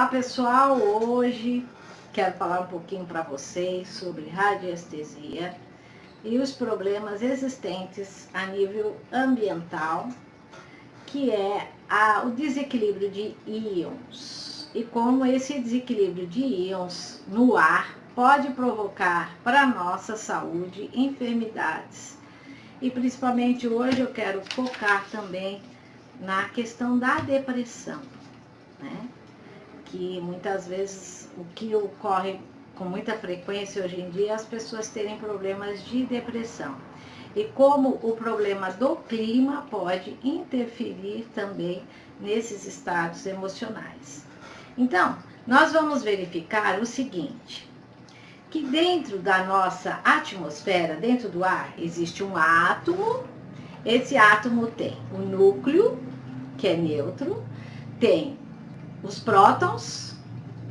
Olá pessoal, hoje quero falar um pouquinho para vocês sobre radiestesia e os problemas existentes a nível ambiental, que é o desequilíbrio de íons e como esse desequilíbrio de íons no ar pode provocar para a nossa saúde enfermidades. E principalmente hoje eu quero focar também na questão da depressão, né? Que muitas vezes o que ocorre com muita frequência hoje em dia é as pessoas terem problemas de depressão. E como o problema do clima pode interferir também nesses estados emocionais. Então, nós vamos verificar o seguinte, que dentro da nossa atmosfera, dentro do ar, existe um átomo. Esse átomo tem o núcleo, que é neutro, tem os prótons,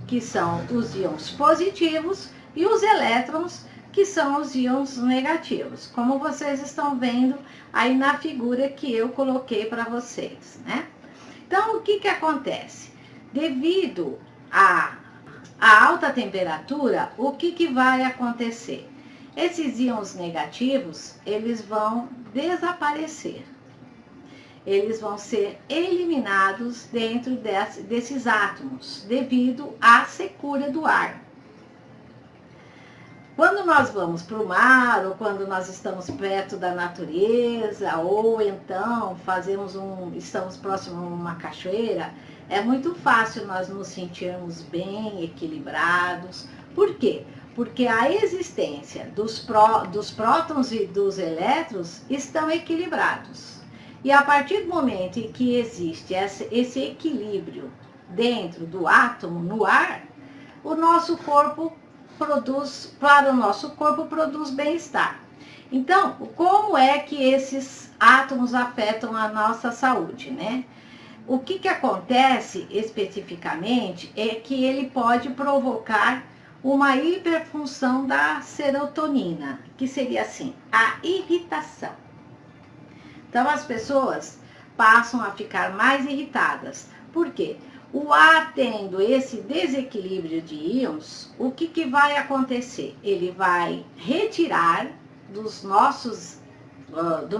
que são os íons positivos, e os elétrons, que são os íons negativos, como vocês estão vendo aí na figura que eu coloquei para vocês, né? Então, o que acontece? Devido à alta temperatura, o que vai acontecer? Esses íons negativos, eles vão desaparecer. Eles vão ser eliminados dentro desses átomos, devido à secura do ar. Quando nós vamos para o mar, ou quando nós estamos perto da natureza, ou então estamos próximos a uma cachoeira, é muito fácil nós nos sentirmos bem equilibrados. Por quê? Porque a existência dos prótons e dos elétrons estão equilibrados. E a partir do momento em que existe esse equilíbrio dentro do átomo, no ar, o nosso corpo produz bem-estar. Então, como é que esses átomos afetam a nossa saúde, né? O que acontece especificamente é que ele pode provocar uma hiperfunção da serotonina, que seria assim, a irritação. Então, as pessoas passam a ficar mais irritadas. Por quê? O ar tendo esse desequilíbrio de íons, o que vai acontecer? Ele vai retirar do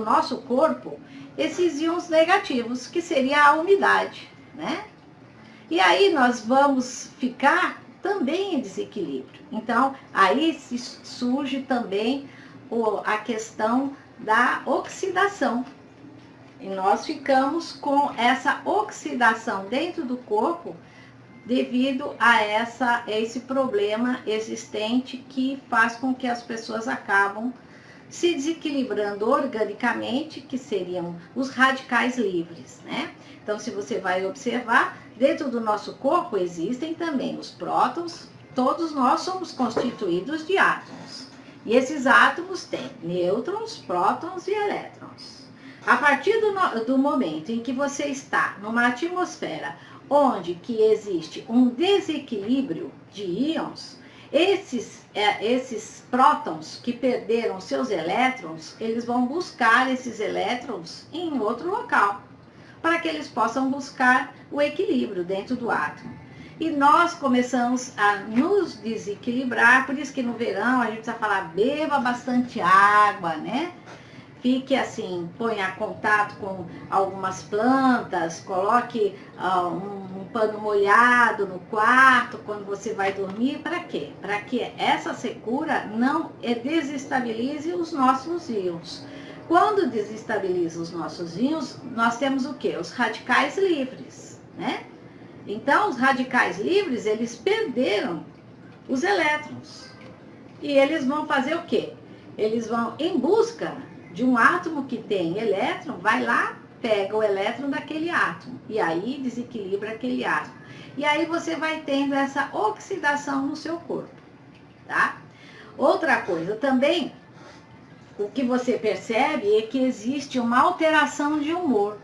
nosso corpo esses íons negativos, que seria a umidade, né? E aí nós vamos ficar também em desequilíbrio. Então, aí surge também a questão da oxidação. E nós ficamos com essa oxidação dentro do corpo devido a esse problema existente que faz com que as pessoas acabam se desequilibrando organicamente, que seriam os radicais livres, né? Então, se você vai observar, dentro do nosso corpo existem também os prótons, todos nós somos constituídos de átomos. E esses átomos têm nêutrons, prótons e elétrons. A partir do momento em que você está numa atmosfera onde que existe um desequilíbrio de íons, esses prótons que perderam seus elétrons, eles vão buscar esses elétrons em outro local, para que eles possam buscar o equilíbrio dentro do átomo. E nós começamos a nos desequilibrar, por isso que no verão a gente precisa falar, beba bastante água, né? Fique assim, ponha contato com algumas plantas, coloque um pano molhado no quarto quando você vai dormir. Para quê? Para que essa secura não desestabilize os nossos íons. Quando desestabiliza os nossos íons, nós temos o quê? Os radicais livres, né? Então, os radicais livres, eles perderam os elétrons. E eles vão fazer o quê? Eles vão em busca de um átomo que tem elétron, vai lá, pega o elétron daquele átomo, e aí desequilibra aquele átomo. E aí você vai tendo essa oxidação no seu corpo, tá? Outra coisa também, o que você percebe é que existe uma alteração de humor.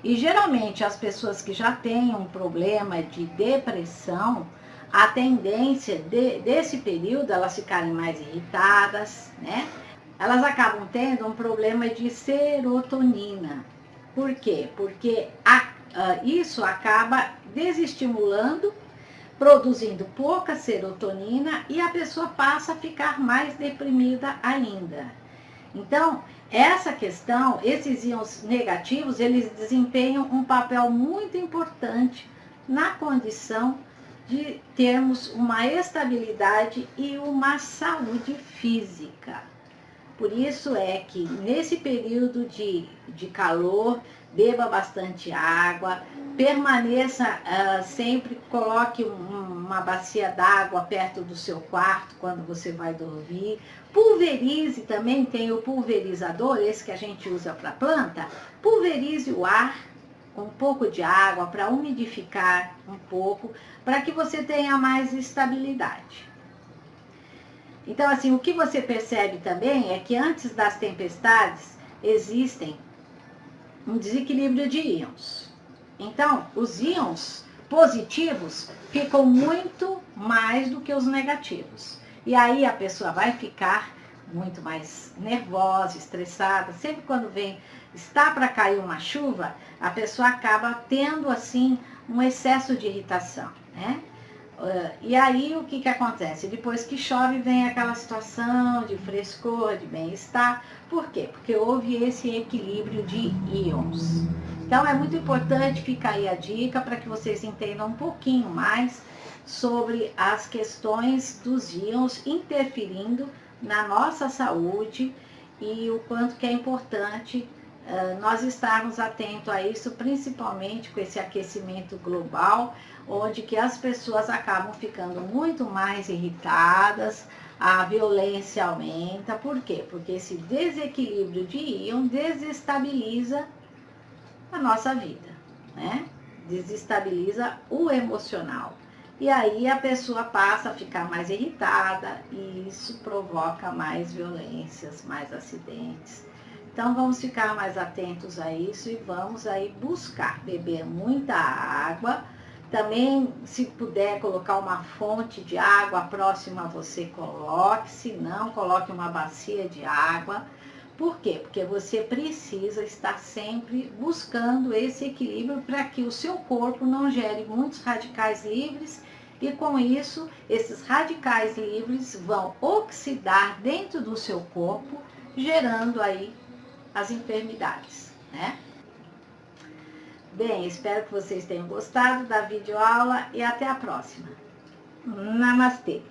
E geralmente as pessoas que já têm um problema de depressão, a tendência desse período, elas ficarem mais irritadas, né? Elas acabam tendo um problema de serotonina. Por quê? Porque isso acaba desestimulando produzindo pouca serotonina e a pessoa passa a ficar mais deprimida ainda. Então, essa questão, esses íons negativos, eles desempenham um papel muito importante na condição de termos uma estabilidade e uma saúde física. Por isso é que nesse período de calor, beba bastante água, permaneça sempre, coloque uma bacia d'água perto do seu quarto quando você vai dormir. Pulverize também, tem o pulverizador, esse que a gente usa para planta. Pulverize o ar com um pouco de água para umidificar um pouco, para que você tenha mais estabilidade. Então, assim, o que você percebe também é que antes das tempestades existem um desequilíbrio de íons. Então, os íons positivos ficam muito mais do que os negativos. E aí a pessoa vai ficar muito mais nervosa, estressada. Sempre quando está para cair uma chuva, a pessoa acaba tendo, assim, um excesso de irritação, né? E aí o que acontece? Depois que chove vem aquela situação de frescor, de bem-estar. Por quê? Porque houve esse equilíbrio de íons. Então é muito importante, ficar aí a dica para que vocês entendam um pouquinho mais sobre as questões dos íons interferindo na nossa saúde e o quanto que é importante nós estarmos atentos a isso, principalmente com esse aquecimento global, onde que as pessoas acabam ficando muito mais irritadas, a violência aumenta. Por quê? Porque esse desequilíbrio de íon desestabiliza a nossa vida, né? Desestabiliza o emocional. E aí a pessoa passa a ficar mais irritada e isso provoca mais violências, mais acidentes. Então vamos ficar mais atentos a isso e vamos aí buscar beber muita água. Também, se puder colocar uma fonte de água próxima a você, coloque. Se não, coloque uma bacia de água. Por quê? Porque você precisa estar sempre buscando esse equilíbrio para que o seu corpo não gere muitos radicais livres e com isso, esses radicais livres vão oxidar dentro do seu corpo, gerando aí as enfermidades, né? Bem, espero que vocês tenham gostado da videoaula e até a próxima. Namastê!